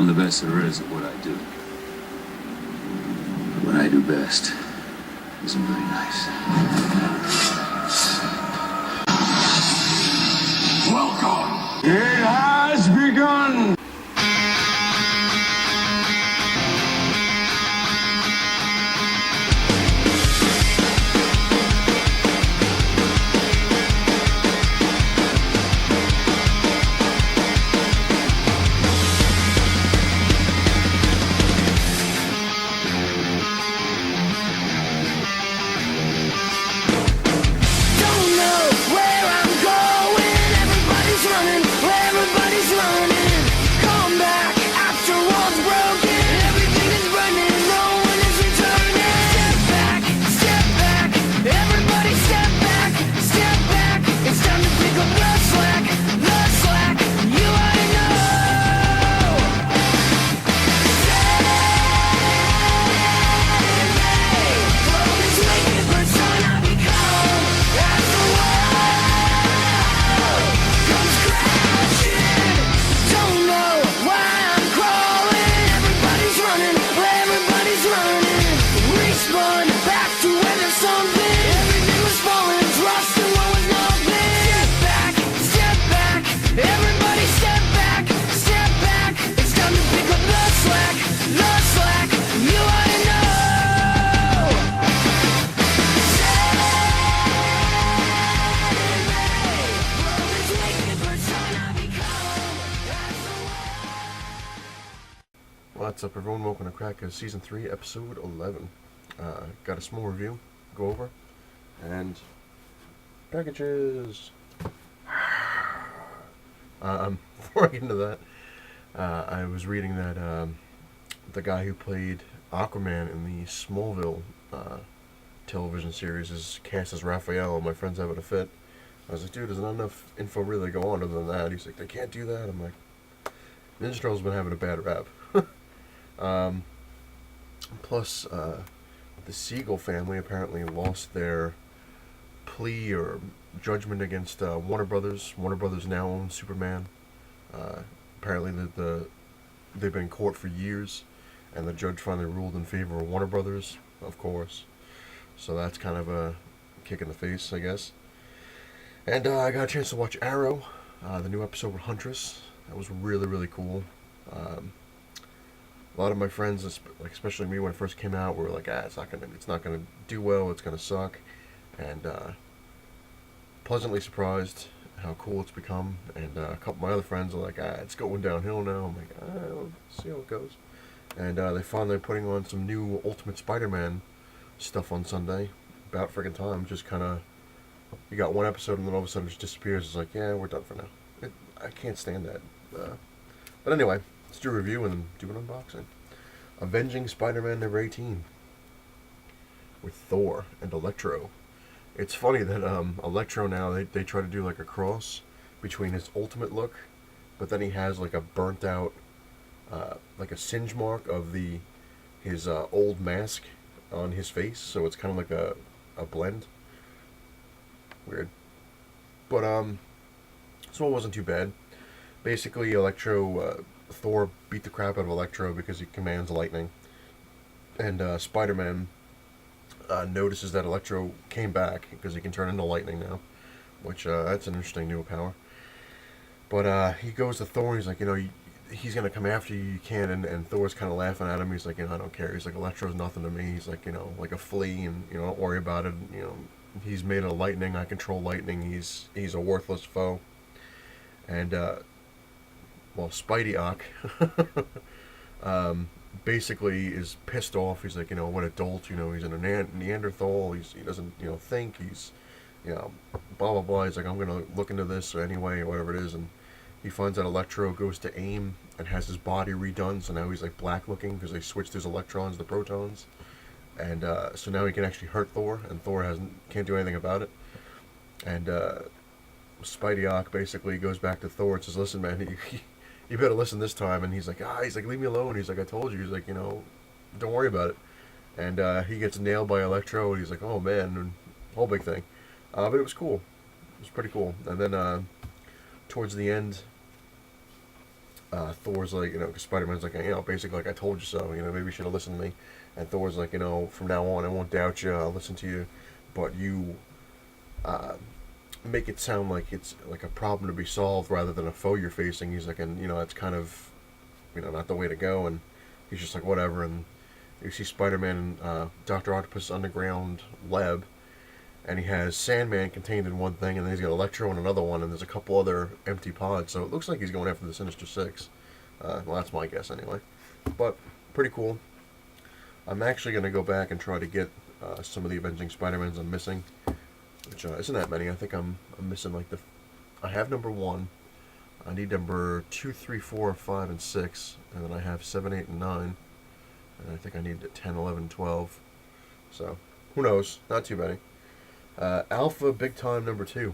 I'm the best there is at what I do. But what I do best isn't very nice. Welcome! It has begun! What's up, everyone? Welcome to Cracka Season 3, Episode 11. Got a small review, go over, and packages. Before I get into that, I was reading that the guy who played Aquaman in the Smallville television series is cast as Raphael, and my friend's having a fit. I was like, dude, there's not enough info really to go on other than that. He's like, they can't do that. I'm like, Ninja Turtles been having a bad rap. Plus, the Siegel family apparently lost their plea or judgment against Warner Brothers. Warner Brothers now owns Superman. Apparently, they've been in court for years, and the judge finally ruled in favor of Warner Brothers, of course. So that's kind of a kick in the face, I guess. And I got a chance to watch Arrow, the new episode with Huntress. That was really, really cool. A lot of my friends, especially me when it first came out, were like, it's not gonna do well, it's gonna suck, and pleasantly surprised how cool it's become. And a couple of my other friends are like, it's going downhill now. I'm like, we'll see how it goes. And they finally putting on some new Ultimate Spider-Man stuff on Sunday. About friggin' time. Just kind of, you got one episode and then all of a sudden it just disappears. It's like, yeah, we're done for now. I can't stand that. But anyway, let's do a review and do an unboxing. Avenging Spider-Man number 18 with Thor and Electro. It's funny that Electro now, they try to do like a cross between his ultimate look, but then he has like a burnt out, like a singe mark of his old mask on his face, so it's kind of like a blend. Weird. But so it wasn't too bad. Basically, Thor beat the crap out of Electro because he commands lightning. And Spider-Man notices that Electro came back because he can turn into lightning now, which that's an interesting new power. But he goes to Thor and he's like, he's going to come after you, you can, and Thor's kind of laughing at him. He's like, I don't care. He's like, Electro's nothing to me. He's like, like a flea, and, don't worry about it. He's made of lightning. I control lightning. He's a worthless foe. And, Spidey Ock basically is pissed off. He's like, what a dolt, he's a Neanderthal, he doesn't, think, he's, blah, blah, blah. He's like, I'm going to look into this anyway, or whatever it is, and he finds out Electro goes to AIM and has his body redone, so now he's like black looking because they switched his electrons to protons, and so now he can actually hurt Thor, and Thor can't do anything about it. And Spidey Ock basically goes back to Thor and says, listen, man, you better listen this time. And he's like, leave me alone. He's like, I told you. He's like, don't worry about it. And he gets nailed by Electro, and he's like, oh man, and whole big thing. But it was cool. It was pretty cool. And then towards the end, Thor's like, because Spider-Man's like, basically like I told you so. Maybe you should have listened to me. And Thor's like, from now on I won't doubt you. I'll listen to you, but you uh, make it sound like it's like a problem to be solved rather than a foe you're facing. He's like, and that's kind of, not the way to go. And he's just like, whatever. And you see Spider-Man in Doctor Octopus' underground lab, and he has Sandman contained in one thing, and then he's got Electro in another one, and there's a couple other empty pods. So it looks like he's going after the Sinister Six. Well, that's my guess anyway. But pretty cool. I'm actually going to go back and try to get some of the Avenging Spider-Mans I'm missing, which isn't that many. I think I'm missing like I have number 1. I need number 2, 3, 4, 5, and 6, and then I have 7, 8, and 9, and I think I need 10, 11, 12. So who knows? Not too many. Alpha Big Time number 2.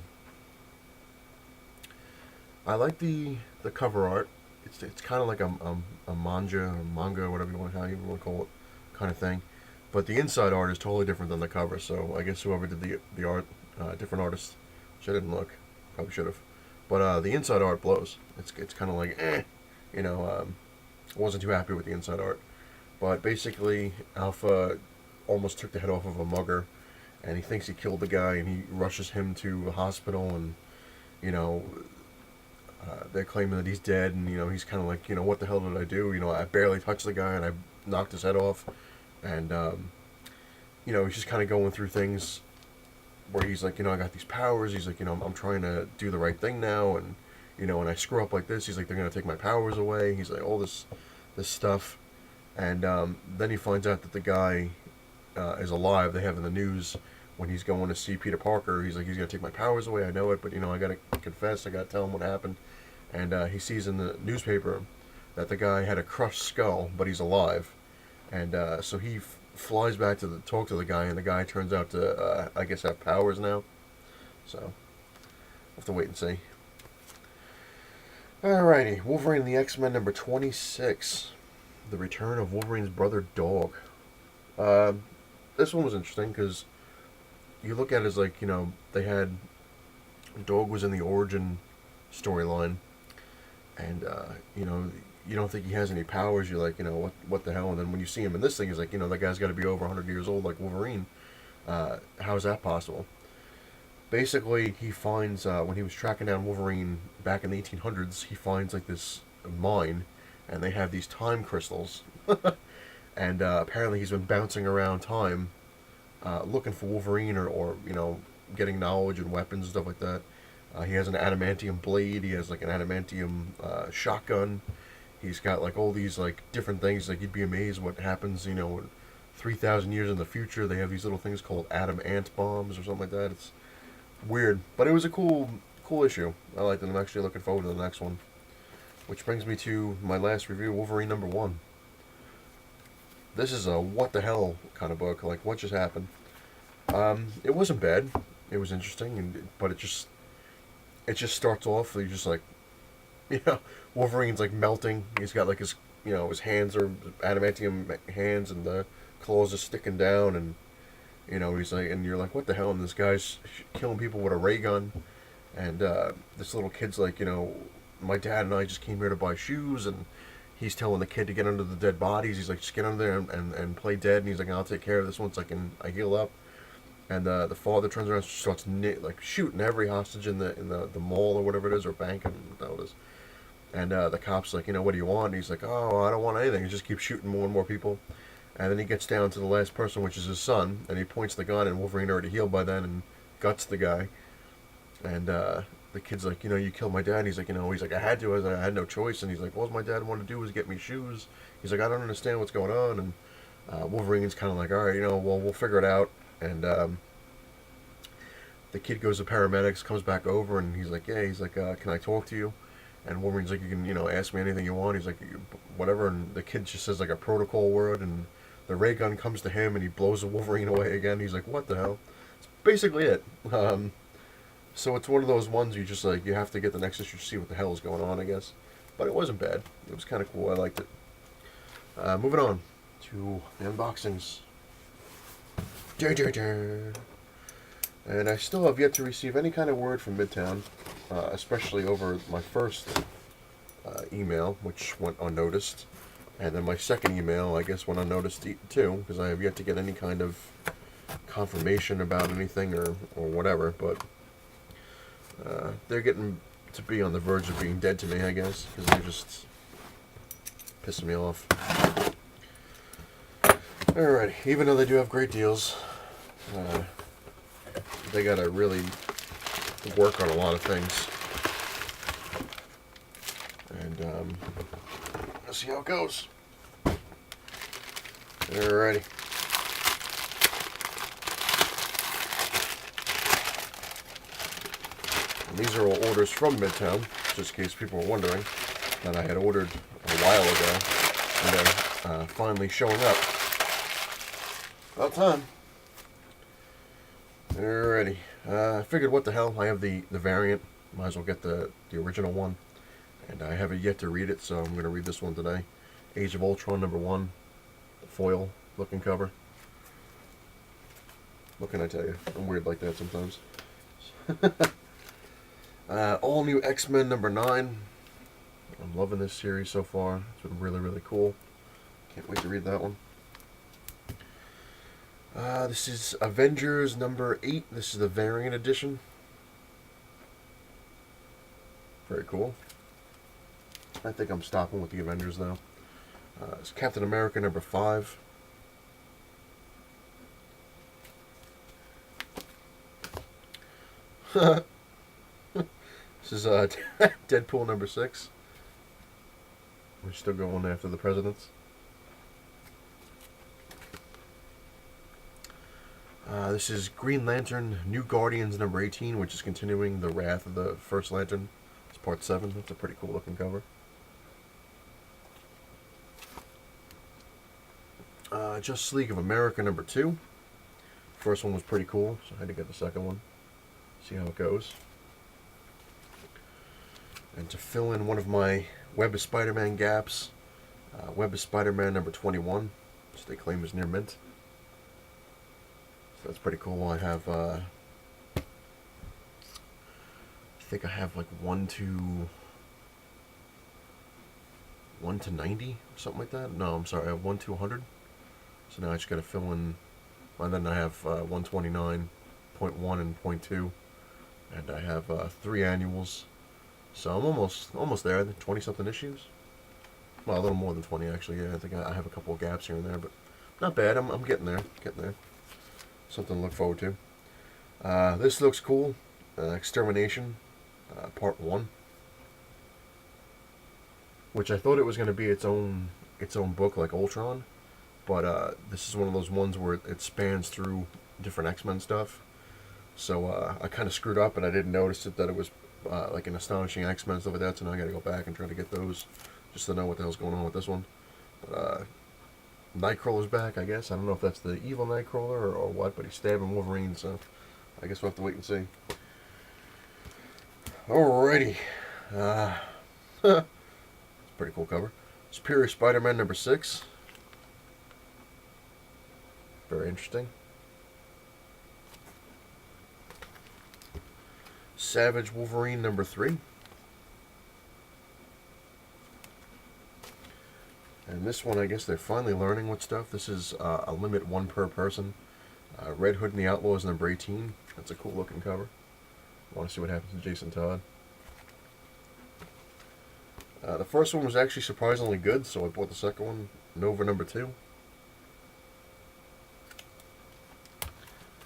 I like the cover art. It's kind of like a manga, whatever you want, how you want to call it, kind of thing. But the inside art is totally different than the cover. So I guess whoever did the art, different artist, which I didn't look, probably should have. But the inside art blows. It's kind of like I wasn't too happy with the inside art. But basically, Alpha almost took the head off of a mugger, and he thinks he killed the guy, and he rushes him to a hospital, and they're claiming that he's dead, and he's kind of like, what the hell did I do? I barely touched the guy, and I knocked his head off, and he's just kind of going through things where he's like, I got these powers. He's like, I'm trying to do the right thing now, and when I screw up like this, he's like, they're gonna take my powers away. He's like, all this stuff, and then he finds out that the guy is alive. They have in the news when he's going to see Peter Parker. He's like, he's gonna take my powers away. I know it, but I gotta confess. I gotta tell him what happened. And he sees in the newspaper that the guy had a crushed skull, but he's alive. And so he flies back to talk to the guy, and the guy turns out to, I guess, have powers now. So, we'll have to wait and see. Alrighty, Wolverine and the X-Men number 26. The return of Wolverine's brother, Dog. This one was interesting, because you look at it as like, they had... Dog was in the origin storyline, and, you don't think he has any powers. You're like, what the hell? And then when you see him in this thing, he's like, that guy's got to be over 100 years old like Wolverine. How is that possible? Basically, he finds, when he was tracking down Wolverine back in the 1800s, he finds like this mine, and they have these time crystals. And apparently he's been bouncing around time, looking for Wolverine, or getting knowledge and weapons and stuff like that. He has an adamantium blade. He has like an adamantium shotgun. He's got like all these like different things. Like, you'd be amazed what happens, 3,000 years in the future. They have these little things called atom ant bombs or something like that. It's weird, but it was a cool issue. I liked it. I'm actually looking forward to the next one. Which brings me to my last review, Wolverine number 1. This is a what the hell kind of book. Like, what just happened? It wasn't bad. It was interesting, but it just starts off. You're just like, Wolverine's like melting. He's got like his hands are adamantium hands, and the claws are sticking down, and he's like, and you're like, what the hell? And this guy's killing people with a ray gun, and this little kid's like, my dad and I just came here to buy shoes, and he's telling the kid to get under the dead bodies. He's like, just get under there and play dead, and he's like, I'll take care of this once I heal up. And the father turns around and starts shooting every hostage in the mall or whatever it is, or bank, and what it is. And the cop's like, what do you want? And he's like, oh, I don't want anything. He just keeps shooting more and more people. And then he gets down to the last person, which is his son, and he points the gun, and Wolverine already healed by then, and guts the guy. And the kid's like, you killed my dad. And he's like, I had to. I had no choice. And he's like, all my dad wanted to do was get me shoes. He's like, I don't understand what's going on. And Wolverine's kind of like, all right, well, we'll figure it out. And the kid goes to paramedics, comes back over, and he's like, can I talk to you? And Wolverine's like, you can, ask me anything you want. He's like, whatever. And the kid just says like a protocol word, and the ray gun comes to him, and he blows the Wolverine away again. He's like, what the hell? It's basically it. So it's one of those ones you just like, you have to get the next issue to see what the hell is going on, I guess. But it wasn't bad. It was kind of cool. I liked it. Moving on to the unboxings. And I still have yet to receive any kind of word from Midtown, especially over my first email, which went unnoticed. And then my second email, I guess, went unnoticed too, because I have yet to get any kind of confirmation about anything or whatever. But they're getting to be on the verge of being dead to me, I guess, because they're just pissing me off. Alright, even though they do have great deals, they gotta really work on a lot of things. And let's see how it goes. Alrighty. And these are all orders from Midtown, just in case people were wondering, that I had ordered a while ago, and they're finally showing up. About time. Alrighty. I figured, what the hell, I have the variant, might as well get the original one, and I haven't yet to read it, so I'm going to read this one today. Age of Ultron #1, foil looking cover. What can I tell you? I'm weird like that sometimes. All new X-Men #9. I'm loving this series so far. It's been really, really cool. Can't wait to read that one. This is Avengers #8. This is the variant edition. Very cool. I think I'm stopping with the Avengers now. It's Captain America #5. This is Deadpool #6. We're still going after the presidents. This is Green Lantern New Guardians #18, which is continuing the Wrath of the First Lantern. It's part 7. That's a pretty cool looking cover. Justice League of America #2. First one was pretty cool, so I had to get the second one. See how it goes. And to fill in one of my Web of Spider-Man gaps, Web of Spider-Man #21, which they claim is near mint. So that's pretty cool. I have, I think I have like 1 to 90, something like that. No, I'm sorry, I have 1 to 100. So now I just got to fill in, and then I have 129.1 and .2, and I have 3 annuals. So I'm almost there. 20 something issues. Well, a little more than 20 actually. Yeah, I think I have a couple of gaps here and there, but not bad. I'm getting there. Getting there. Something to look forward to. This looks cool. Extermination, part 1. Which I thought it was going to be its own book like Ultron, but this is one of those ones where it spans through different X-Men stuff. So I kind of screwed up and I didn't notice that it was like an Astonishing X-Men and stuff like that. So now I got to go back and try to get those just to know what the hell's going on with this one. But Nightcrawler's back, I guess. I don't know if that's the evil Nightcrawler or what, but he's stabbing Wolverine, so I guess we'll have to wait and see. Alrighty. Pretty cool cover. Superior Spider-Man #6. Very interesting. Savage Wolverine #3. And this one, I guess they're finally learning what stuff. This is a limit 1 per person. Red Hood and the Outlaws #18. That's a cool looking cover. I want to see what happens to Jason Todd. The first one was actually surprisingly good, so I bought the second one, Nova #2.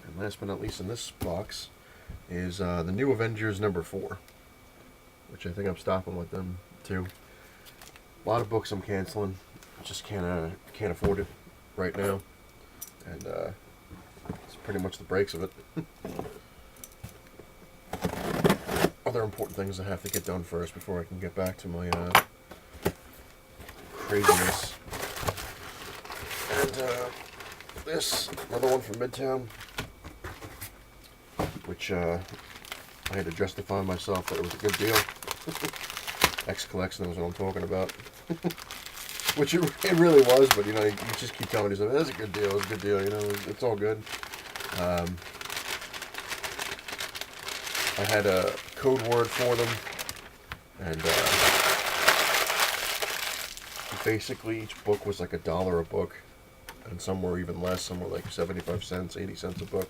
And last but not least in this box is the New Avengers #4, which I think I'm stopping with them too. A lot of books I'm canceling. Just can't afford it right now, and it's pretty much the breaks of it. Other important things I have to get done first before I can get back to my craziness. And this, another one from Midtown, which I had to justify myself that it was a good deal. X-Collection knows what I'm talking about. Which it really was, but you know, you just keep telling yourself, that's a good deal, it's a good deal, you know, it's all good. I had a code word for them, and basically each book was like $1 a book, and some were even less. Some were like 75 cents, 80 cents a book.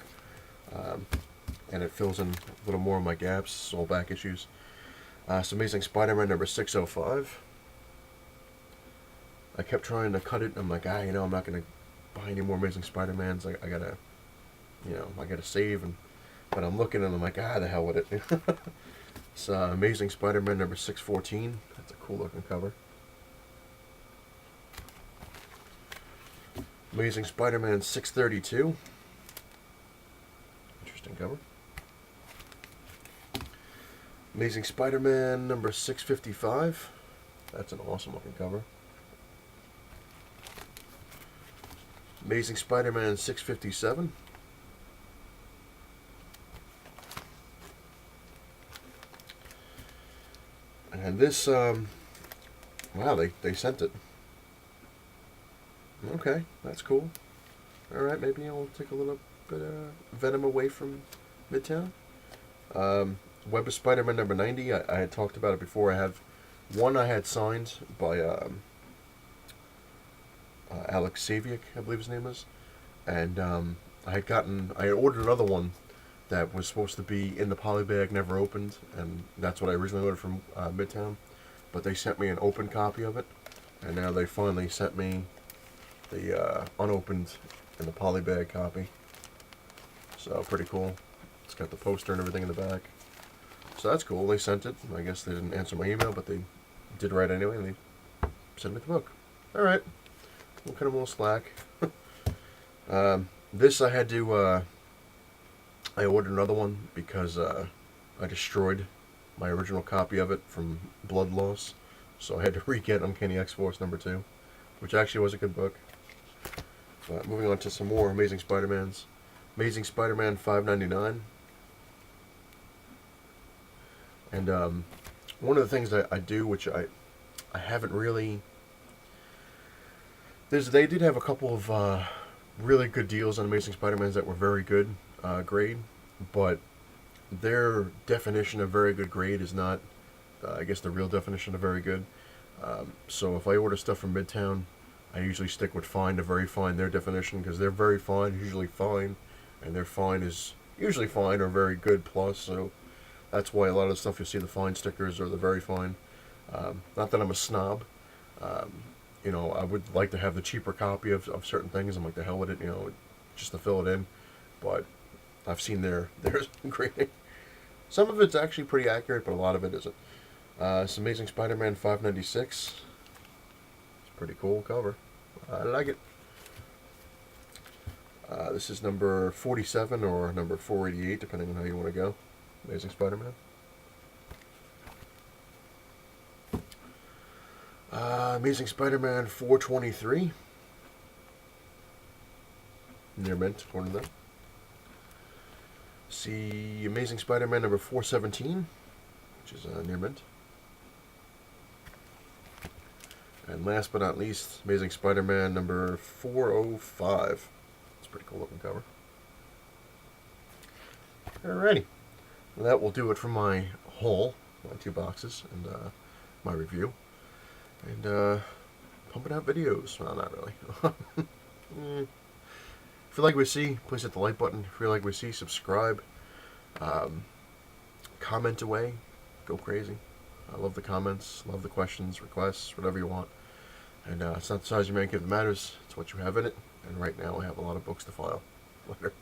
And it fills in a little more of my gaps, all back issues. It's Amazing Spider-Man number 605. I kept trying to cut it. I'm like, I'm not gonna buy any more Amazing Spider-Mans. I gotta, I gotta save. But I'm looking and I'm like, the hell with it. It's Amazing Spider-Man number 614. That's a cool looking cover. Amazing Spider-Man 632. Interesting cover. Amazing Spider-Man number 655. That's an awesome looking cover. Amazing Spider-Man 657. And this, wow, they sent it. Okay, that's cool. Alright, maybe I'll take a little bit of Venom away from Midtown. Web of Spider-Man number 90. I had talked about it before. I have one I had signed by Alex Saviak, I believe his name is. And I had ordered another one that was supposed to be in the polybag, never opened, and that's what I originally ordered from Midtown. But they sent me an open copy of it, and now they finally sent me the unopened in the polybag copy. So pretty cool. It's got the poster and everything in the back. So that's cool. They sent it. I guess they didn't answer my email, but they did write anyway, and they sent me the book. All right. We'll cut them a little slack. This I had to. I ordered another one because I destroyed my original copy of it from blood loss, so I had to re-get Uncanny X-Force number 2, which actually was a good book. But moving on to some more Amazing Spider-Mans. Amazing Spider-Man 599. And one of the things that I do, which I haven't really... They did have a couple of really good deals on Amazing Spider-Mans that were very good grade, but their definition of very good grade is not, I guess, the real definition of very good. So if I order stuff from Midtown, I usually stick with fine to very fine, their definition, because they're very fine, usually fine, and their fine is usually fine or very good plus, so that's why a lot of the stuff you see, the fine stickers or the very fine. Not that I'm a snob. I would like to have the cheaper copy of certain things. I'm like, the hell with it, just to fill it in. But I've seen their grading. Some of it's actually pretty accurate, but a lot of it isn't. It's Amazing Spider-Man 596. It's a pretty cool cover. I like it. This is number 47 or number 488, depending on how you want to go. Amazing Spider-Man. Amazing Spider-Man 423. Near mint, according to them. See Amazing Spider-Man number 417, which is near mint. And last but not least, Amazing Spider-Man number 405. It's a pretty cool looking cover. Alrighty. Well, that will do it for my haul, my 2 boxes, and my review. And pumping out videos. Well, not really. If you like what you see, please hit the like button. If you like what you see, subscribe. Comment away. Go crazy. I love the comments, love the questions, requests, whatever you want. And it's not the size you make it that matters. It's what you have in it. And right now I have a lot of books to file. Later.